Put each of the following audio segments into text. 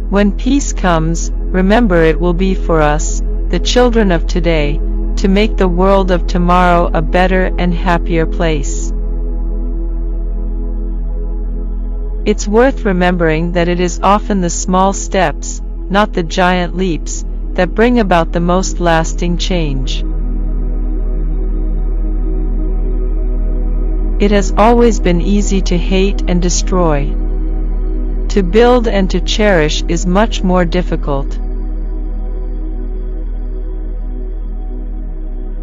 When peace comes, remember it will be for us, the children of today, to make the world of tomorrow a better and happier place. It's worth remembering that it is often the small steps, not the giant leaps, that bring about the most lasting change. It has always been easy to hate and destroy. To build and to cherish is much more difficult.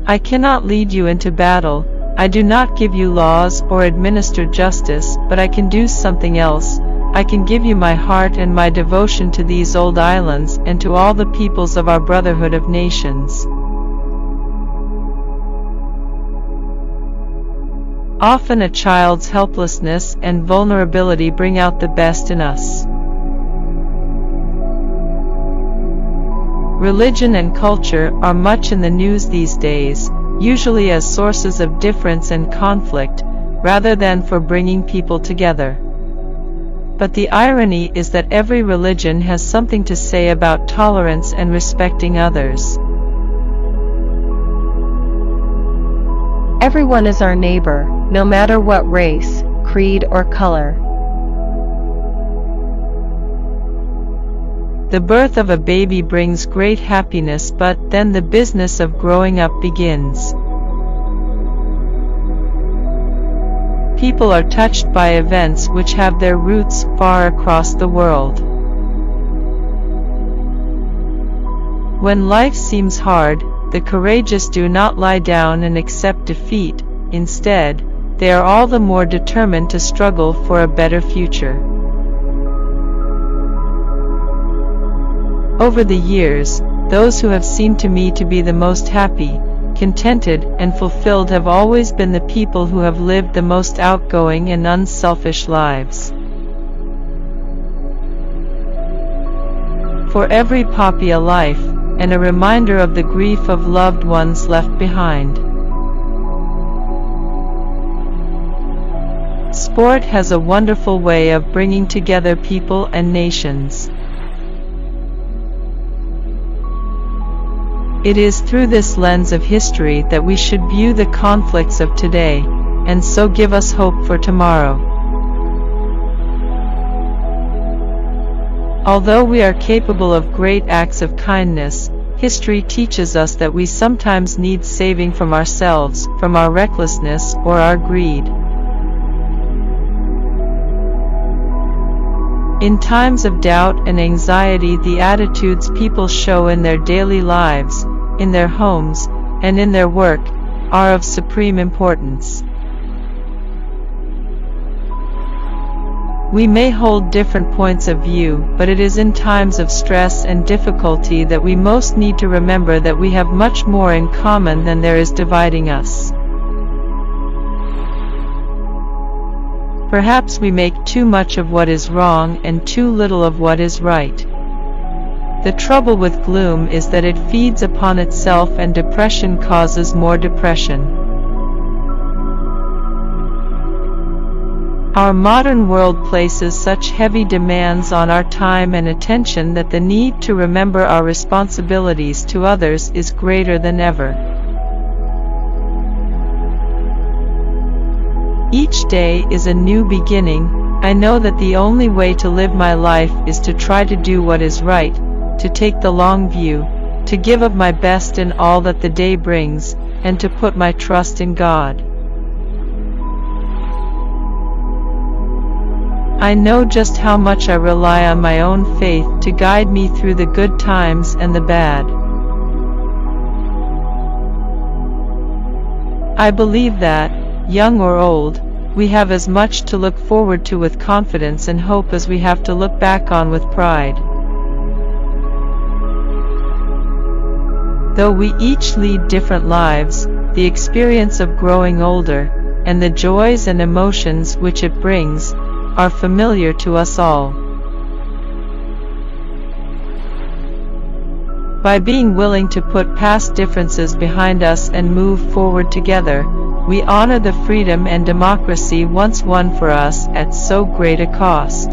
I cannot lead you into battle, I do not give you laws or administer justice, but I can do something else. I can give you my heart and my devotion to these old islands and to all the peoples of our brotherhood of nations. Often a child's helplessness and vulnerability bring out the best in us. Religion and culture are much in the news these days, usually as sources of difference and conflict, rather than for bringing people together. But the irony is that every religion has something to say about tolerance and respecting others. Everyone is our neighbor, no matter what race, creed, or color. The birth of a baby brings great happiness, but then the business of growing up begins. People are touched by events which have their roots far across the world. When life seems hard, the courageous do not lie down and accept defeat. Instead, they are all the more determined to struggle for a better future. Over the years, those who have seemed to me to be the most happy, contented, and fulfilled have always been the people who have lived the most outgoing and unselfish lives. For every poppy a life, and a reminder of the grief of loved ones left behind. Sport has a wonderful way of bringing together people and nations. It is through this lens of history that we should view the conflicts of today, and so give us hope for tomorrow. Although we are capable of great acts of kindness, history teaches us that we sometimes need saving from ourselves, from our recklessness or our greed. In times of doubt and anxiety, the attitudes people show in their daily lives, in their homes, and in their work, are of supreme importance. We may hold different points of view, but it is in times of stress and difficulty that we most need to remember that we have much more in common than there is dividing us. Perhaps we make too much of what is wrong and too little of what is right. The trouble with gloom is that it feeds upon itself, and depression causes more depression. Our modern world places such heavy demands on our time and attention that the need to remember our responsibilities to others is greater than ever. Each day is a new beginning. I know that the only way to live my life is to try to do what is right, to take the long view, to give of my best in all that the day brings, and to put my trust in God. I know just how much I rely on my own faith to guide me through the good times and the bad. I believe that, young or old, we have as much to look forward to with confidence and hope as we have to look back on with pride. Though we each lead different lives, the experience of growing older, and the joys and emotions which it brings, are familiar to us all. By being willing to put past differences behind us and move forward together, we honor the freedom and democracy once won for us at so great a cost.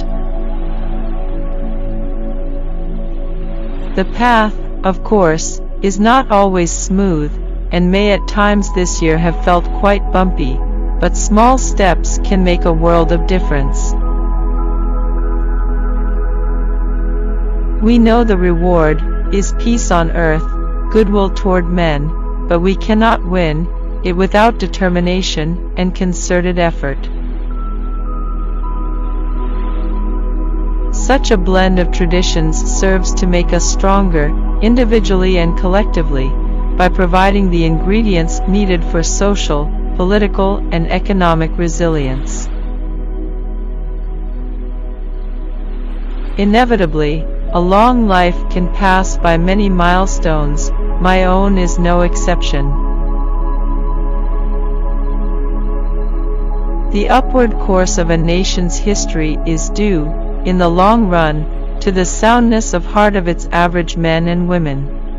The path, of course, is not always smooth, and may at times this year have felt quite bumpy, but small steps can make a world of difference. We know the reward is peace on earth, goodwill toward men, but we cannot win it without determination and concerted effort. Such a blend of traditions serves to make us stronger, individually and collectively, by providing the ingredients needed for social, political, and economic resilience. Inevitably, a long life can pass by many milestones, my own is no exception. The upward course of a nation's history is due, in the long run, to the soundness of heart of its average men and women.